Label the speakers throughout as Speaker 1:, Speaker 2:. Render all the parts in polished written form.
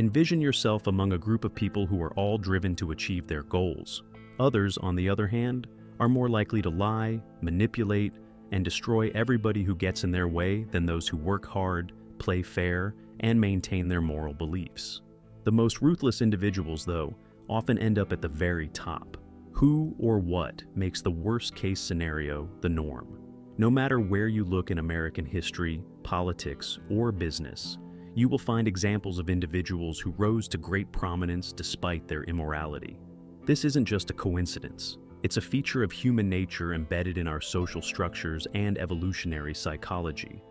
Speaker 1: Envision yourself among a group of people who are all driven to achieve their goals. Others, on the other hand, are more likely to lie, manipulate, and destroy everybody who gets in their way than those who work hard, play fair, and maintain their moral beliefs. The most ruthless individuals, though, often end up at the very top. Who or what makes the worst-case scenario the norm? No matter where you look in American history, politics, or business, you will find examples of individuals who rose to great prominence despite their immorality. This isn't just a coincidence. It's a feature of human nature embedded in our social structures and evolutionary psychology.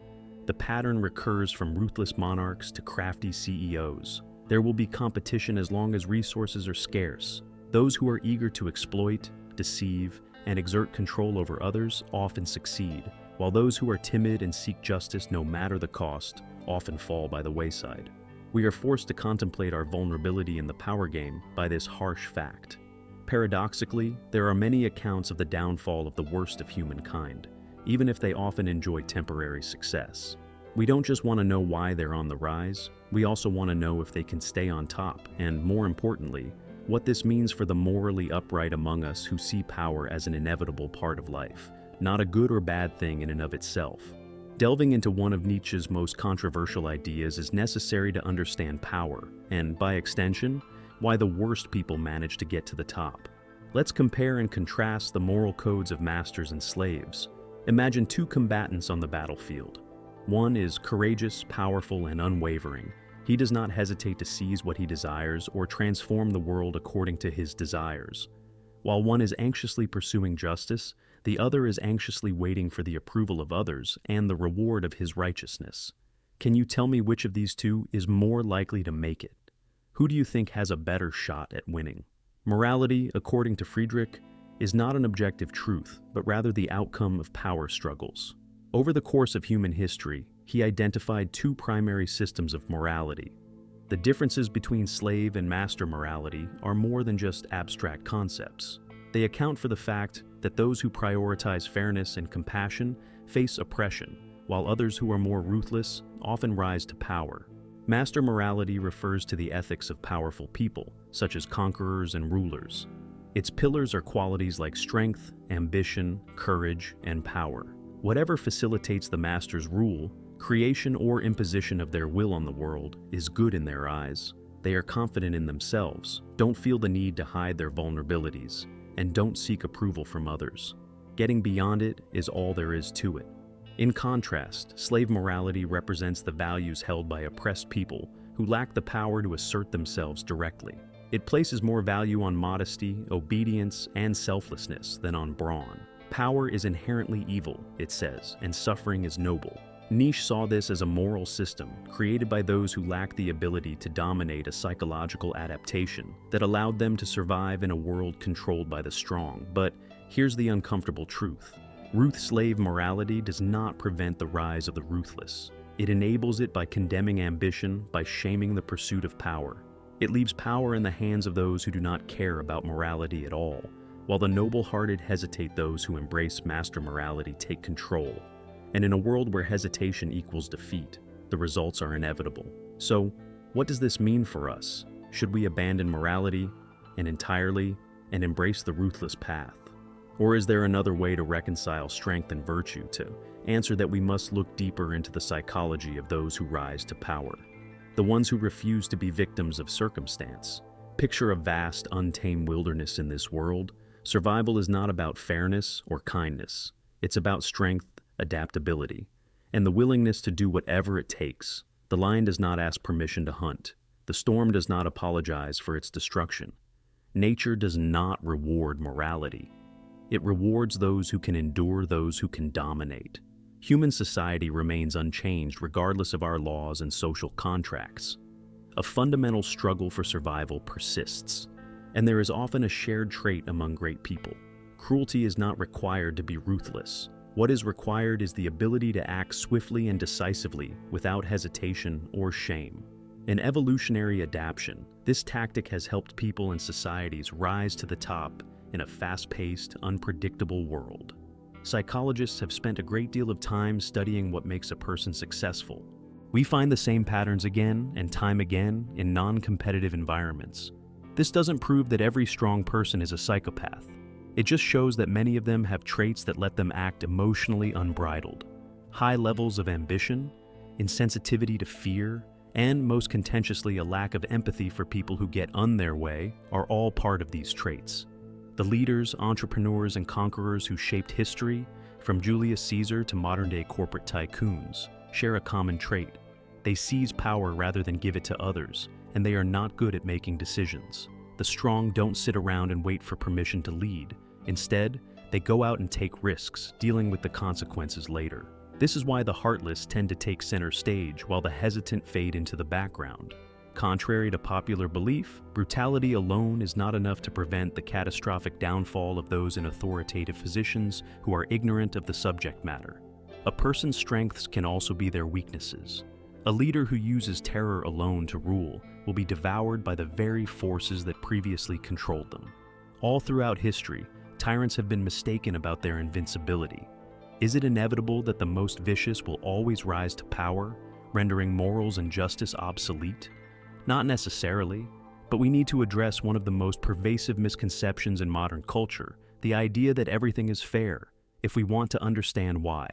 Speaker 1: The pattern recurs from ruthless monarchs to crafty CEOs. There will be competition as long as resources are scarce. Those who are eager to exploit, deceive, and exert control over others often succeed, while those who are timid and seek justice no matter the cost often fall by the wayside. We are forced to contemplate our vulnerability in the power game by this harsh fact. Paradoxically, there are many accounts of the downfall of the worst of humankind, even if they often enjoy temporary success. We don't just want to know why they're on the rise, we also want to know if they can stay on top, and more importantly, what this means for the morally upright among us who see power as an inevitable part of life, not a good or bad thing in and of itself. Delving into one of Nietzsche's most controversial ideas is necessary to understand power, and by extension, why the worst people manage to get to the top. Let's compare and contrast the moral codes of masters and slaves. Imagine two combatants on the battlefield. One is courageous, powerful, and unwavering. He does not hesitate to seize what he desires or transform the world according to his desires. While one is anxiously pursuing justice, the other is anxiously waiting for the approval of others and the reward of his righteousness. Can you tell me which of these two is more likely to make it? Who do you think has a better shot at winning? Morality, according to Friedrich, is not an objective truth, but rather the outcome of power struggles. Over the course of human history, he identified two primary systems of morality. The differences between slave and master morality are more than just abstract concepts. They account for the fact that those who prioritize fairness and compassion face oppression, while others who are more ruthless often rise to power. Master morality refers to the ethics of powerful people, such as conquerors and rulers. Its pillars are qualities like strength, ambition, courage, and power. Whatever facilitates the master's rule, creation or imposition of their will on the world, is good in their eyes. They are confident in themselves, don't feel the need to hide their vulnerabilities, and don't seek approval from others. Getting beyond it is all there is to it. In contrast, slave morality represents the values held by oppressed people who lack the power to assert themselves directly. It places more value on modesty, obedience, and selflessness than on brawn. Power is inherently evil, it says, and suffering is noble. Nietzsche saw this as a moral system created by those who lacked the ability to dominate a psychological adaptation that allowed them to survive in a world controlled by the strong. But here's the uncomfortable truth. Slave morality does not prevent the rise of the ruthless. It enables it by condemning ambition, by shaming the pursuit of power. It leaves power in the hands of those who do not care about morality at all, while the noble-hearted hesitate. Those who embrace master morality take control. And in a world where hesitation equals defeat, the results are inevitable. So, what does this mean for us? Should we abandon morality entirely and embrace the ruthless path? Or is there another way to reconcile strength and virtue, to answer that we must look deeper into the psychology of those who rise to power? The ones who refuse to be victims of circumstance. Picture a vast, untamed wilderness in this world. Survival is not about fairness or kindness. It's about strength, adaptability, and the willingness to do whatever it takes. The lion does not ask permission to hunt. The storm does not apologize for its destruction. Nature does not reward morality. It rewards those who can endure, those who can dominate. Human society remains unchanged regardless of our laws and social contracts. A fundamental struggle for survival persists, and there is often a shared trait among great people. Cruelty is not required to be ruthless. What is required is the ability to act swiftly and decisively without hesitation or shame. In evolutionary adaptation, this tactic has helped people and societies rise to the top in a fast-paced, unpredictable world. Psychologists have spent a great deal of time studying what makes a person successful. We find the same patterns again and time again in non-competitive environments. This doesn't prove that every strong person is a psychopath. It just shows that many of them have traits that let them act emotionally unbridled. High levels of ambition, insensitivity to fear, and most contentiously a lack of empathy for people who get on their way are all part of these traits. The leaders, entrepreneurs, and conquerors who shaped history, from Julius Caesar to modern-day corporate tycoons, share a common trait. They seize power rather than give it to others, and they are not good at making decisions. The strong don't sit around and wait for permission to lead. Instead, they go out and take risks, dealing with the consequences later. This is why the heartless tend to take center stage while the hesitant fade into the background. Contrary to popular belief, brutality alone is not enough to prevent the catastrophic downfall of those in authoritative positions who are ignorant of the subject matter. A person's strengths can also be their weaknesses. A leader who uses terror alone to rule will be devoured by the very forces that previously controlled them. All throughout history, tyrants have been mistaken about their invincibility. Is it inevitable that the most vicious will always rise to power, rendering morals and justice obsolete? Not necessarily, but we need to address one of the most pervasive misconceptions in modern culture, the idea that everything is fair, if we want to understand why.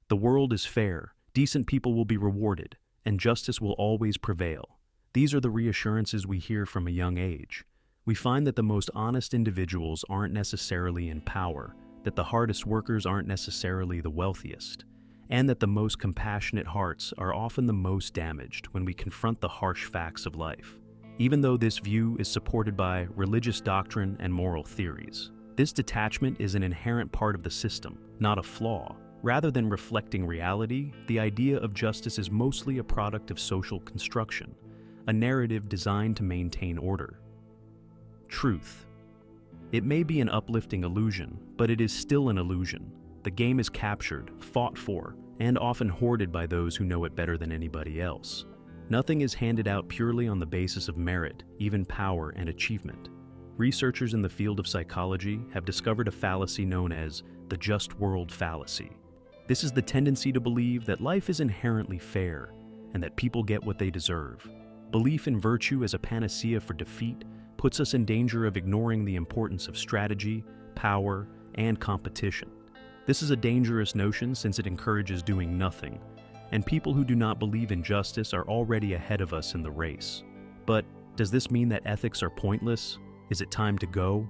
Speaker 1: The world is fair, decent people will be rewarded, and justice will always prevail. These are the reassurances we hear from a young age. We find that the most honest individuals aren't necessarily in power, that the hardest workers aren't necessarily the wealthiest, and that the most compassionate hearts are often the most damaged when we confront the harsh facts of life. Even though this view is supported by religious doctrine and moral theories, this detachment is an inherent part of the system, not a flaw. Rather than reflecting reality, the idea of justice is mostly a product of social construction, a narrative designed to maintain order. Truth. It may be an uplifting illusion, but it is still an illusion. The game is captured, fought for, and often hoarded by those who know it better than anybody else. Nothing is handed out purely on the basis of merit, even power and achievement. Researchers in the field of psychology have discovered a fallacy known as the just world fallacy. This is the tendency to believe that life is inherently fair and that people get what they deserve. Belief in virtue as a panacea for defeat puts us in danger of ignoring the importance of strategy, power, and competition. This is a dangerous notion since it encourages doing nothing, and people who do not believe in justice are already ahead of us in the race. But does this mean that ethics are pointless? Is it time to go?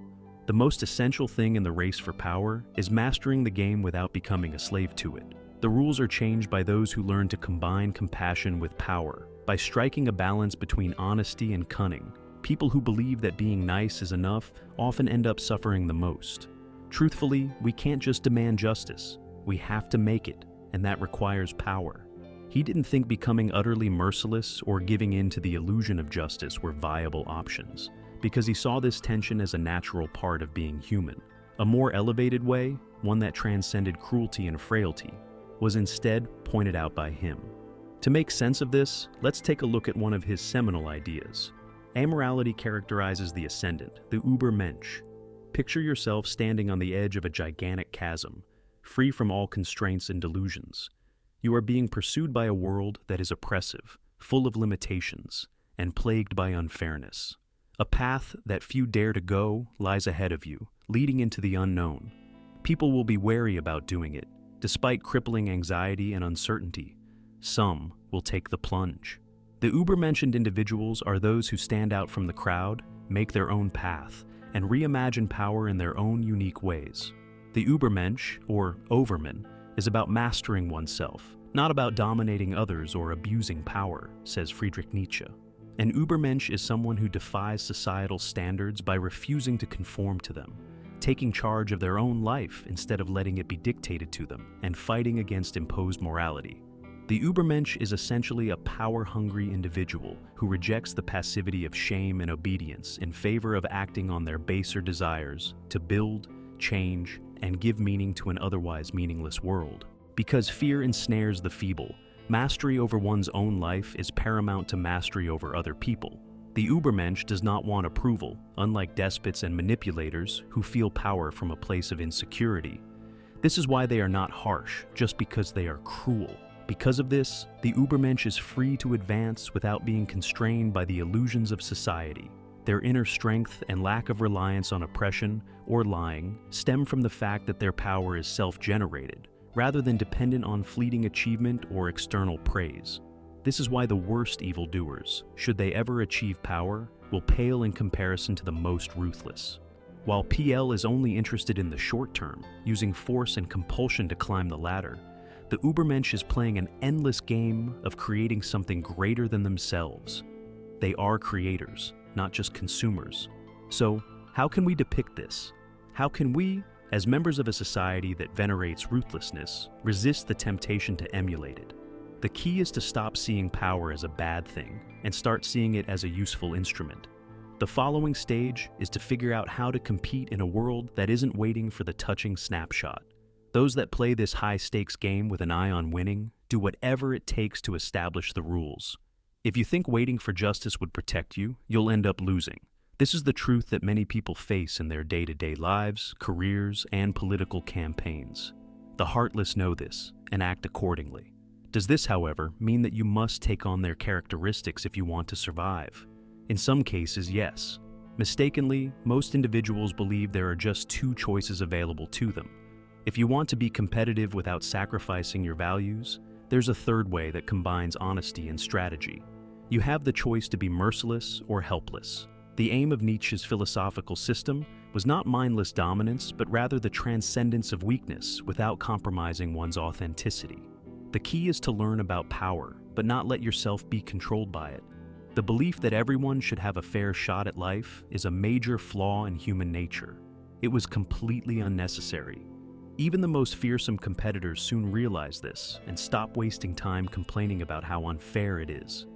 Speaker 1: The most essential thing in the race for power is mastering the game without becoming a slave to it. The rules are changed by those who learn to combine compassion with power, by striking a balance between honesty and cunning. People who believe that being nice is enough often end up suffering the most. Truthfully, we can't just demand justice. We have to make it, and that requires power. He didn't think becoming utterly merciless or giving in to the illusion of justice were viable options, because he saw this tension as a natural part of being human. A more elevated way, one that transcended cruelty and frailty, was instead pointed out by him. To make sense of this, let's take a look at one of his seminal ideas. Amorality characterizes the ascendant, the Ubermensch. Picture yourself standing on the edge of a gigantic chasm, free from all constraints and delusions. You are being pursued by a world that is oppressive, full of limitations, and plagued by unfairness. A path that few dare to go lies ahead of you, leading into the unknown. People will be wary about doing it, despite crippling anxiety and uncertainty. Some will take the plunge. The Ubermensched individuals are those who stand out from the crowd, make their own path, and reimagine power in their own unique ways. The Ubermensch, or Overman, is about mastering oneself, not about dominating others or abusing power, says Friedrich Nietzsche. An Ubermensch is someone who defies societal standards by refusing to conform to them, taking charge of their own life instead of letting it be dictated to them, and fighting against imposed morality. The Ubermensch is essentially a power-hungry individual who rejects the passivity of shame and obedience in favor of acting on their baser desires to build, change, and give meaning to an otherwise meaningless world. Because fear ensnares the feeble, mastery over one's own life is paramount to mastery over other people. The Ubermensch does not want approval, unlike despots and manipulators who feel power from a place of insecurity. This is why they are not harsh, just because they are cruel. Because of this, the Ubermensch is free to advance without being constrained by the illusions of society. Their inner strength and lack of reliance on oppression or lying stem from the fact that their power is self-generated, rather than dependent on fleeting achievement or external praise. This is why the worst evildoers, should they ever achieve power, will pale in comparison to the most ruthless. While PL is only interested in the short term, using force and compulsion to climb the ladder, the Ubermensch is playing an endless game of creating something greater than themselves. They are creators, not just consumers. So, how can we depict this? How can we, as members of a society that venerates ruthlessness, resist the temptation to emulate it? The key is to stop seeing power as a bad thing and start seeing it as a useful instrument. The following stage is to figure out how to compete in a world that isn't waiting for the touching snapshot. Those that play this high-stakes game with an eye on winning do whatever it takes to establish the rules. If you think waiting for justice would protect you, you'll end up losing. This is the truth that many people face in their day-to-day lives, careers, and political campaigns. The heartless know this and act accordingly. Does this, however, mean that you must take on their characteristics if you want to survive? In some cases, yes. Mistakenly, most individuals believe there are just two choices available to them. If you want to be competitive without sacrificing your values, there's a third way that combines honesty and strategy. You have the choice to be merciless or helpless. The aim of Nietzsche's philosophical system was not mindless dominance, but rather the transcendence of weakness without compromising one's authenticity. The key is to learn about power, but not let yourself be controlled by it. The belief that everyone should have a fair shot at life is a major flaw in human nature. It was completely unnecessary. Even the most fearsome competitors soon realize this and stop wasting time complaining about how unfair it is.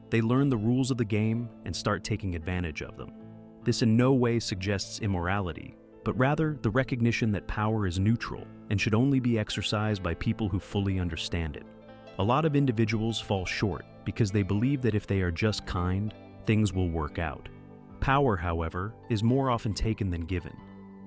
Speaker 1: They learn the rules of the game and start taking advantage of them. This in no way suggests immorality, but rather the recognition that power is neutral and should only be exercised by people who fully understand it. A lot of individuals fall short because they believe that if they are just kind, things will work out. Power, however, is more often taken than given.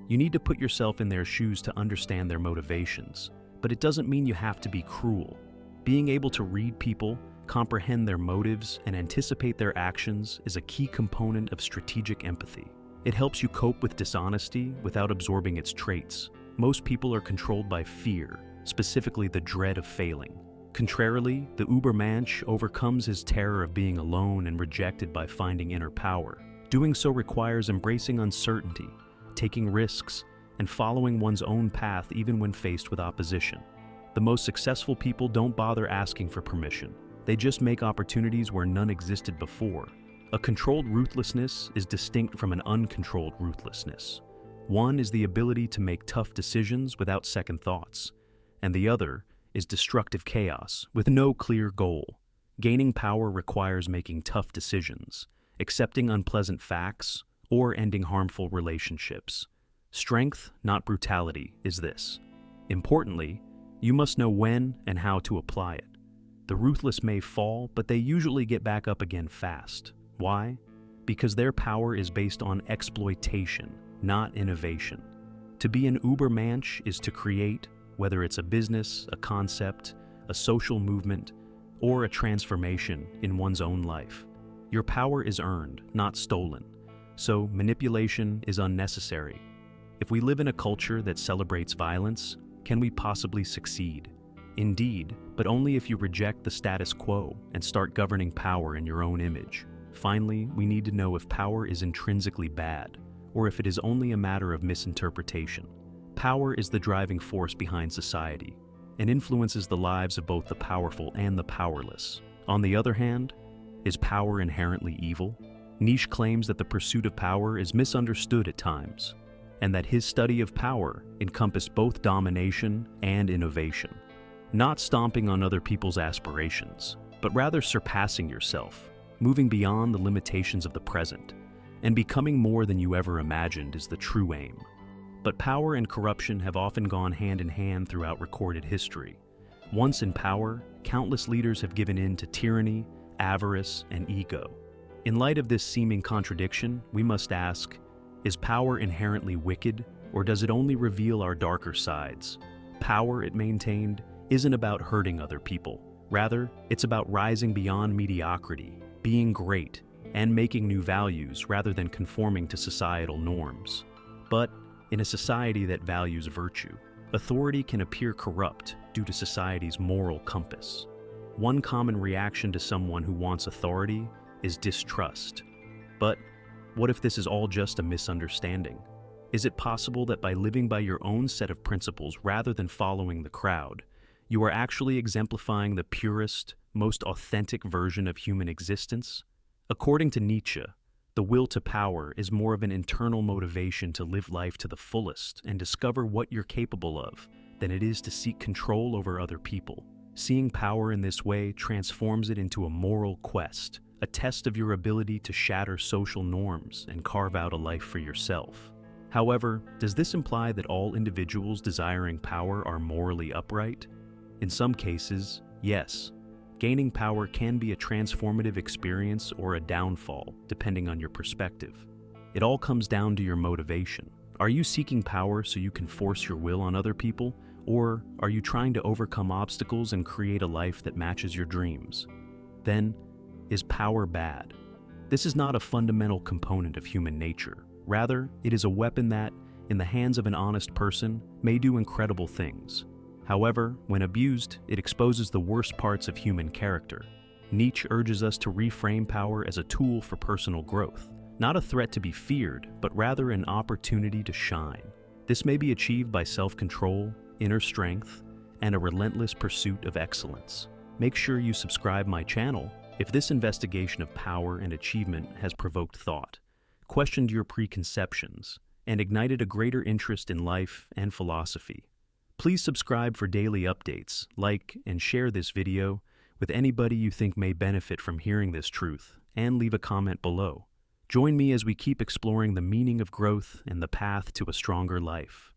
Speaker 1: You need to put yourself in their shoes to understand their motivations, but it doesn't mean you have to be cruel. Being able to read people, comprehend their motives, and anticipate their actions is a key component of strategic empathy. It helps you cope with dishonesty without absorbing its traits. Most people are controlled by fear, specifically the dread of failing. Contrarily, the Ubermensch overcomes his terror of being alone and rejected by finding inner power. Doing so requires embracing uncertainty, taking risks, and following one's own path even when faced with opposition. The most successful people don't bother asking for permission. They just make opportunities where none existed before. A controlled ruthlessness is distinct from an uncontrolled ruthlessness. One is the ability to make tough decisions without second thoughts, and the other is destructive chaos with no clear goal. Gaining power requires making tough decisions, accepting unpleasant facts, or ending harmful relationships. Strength, not brutality, is this. Importantly, you must know when and how to apply it. The ruthless may fall, but they usually get back up again fast. Why? Because their power is based on exploitation, not innovation. To be an Ubermensch is to create, whether it's a business, a concept, a social movement, or a transformation in one's own life. Your power is earned, not stolen. So manipulation is unnecessary. If we live in a culture that celebrates violence, can we possibly succeed? Indeed, but only if you reject the status quo and start governing power in your own image. Finally, we need to know if power is intrinsically bad, or if it is only a matter of misinterpretation. Power is the driving force behind society, and influences the lives of both the powerful and the powerless. On the other hand, is power inherently evil? Nietzsche claims that the pursuit of power is misunderstood at times, and that his study of power encompassed both domination and innovation. Not stomping on other people's aspirations, but rather surpassing yourself, moving beyond the limitations of the present, and becoming more than you ever imagined is the true aim. But power and corruption have often gone hand in hand throughout recorded history. Once in power, countless leaders have given in to tyranny, avarice, and ego. In light of this seeming contradiction, we must ask, is power inherently wicked, or does it only reveal our darker sides? Power, it maintained, isn't about hurting other people, Rather, it's about rising beyond mediocrity, being great, and making new values rather than conforming to societal norms. But in a society that values virtue, authority can appear corrupt due to society's moral compass. One common reaction to someone who wants authority is distrust. But what if this is all just a misunderstanding? Is it possible that by living by your own set of principles rather than following the crowd, you are actually exemplifying the purest, most authentic version of human existence? According to Nietzsche, the will to power is more of an internal motivation to live life to the fullest and discover what you're capable of than it is to seek control over other people. Seeing power in this way transforms it into a moral quest, a test of your ability to shatter social norms and carve out a life for yourself. However, does this imply that all individuals desiring power are morally upright? In some cases, yes. Gaining power can be a transformative experience or a downfall, depending on your perspective. It all comes down to your motivation. Are you seeking power so you can force your will on other people, or are you trying to overcome obstacles and create a life that matches your dreams? Then, is power bad? This is not a fundamental component of human nature. Rather, it is a weapon that, in the hands of an honest person, may do incredible things. However, when abused, it exposes the worst parts of human character. Nietzsche urges us to reframe power as a tool for personal growth, not a threat to be feared, but rather an opportunity to shine. This may be achieved by self-control, inner strength, and a relentless pursuit of excellence. Make sure you subscribe my channel if this investigation of power and achievement has provoked thought, questioned your preconceptions, and ignited a greater interest in life and philosophy. Please subscribe for daily updates, like and share this video with anybody you think may benefit from hearing this truth, and leave a comment below. Join me as we keep exploring the meaning of growth and the path to a stronger life.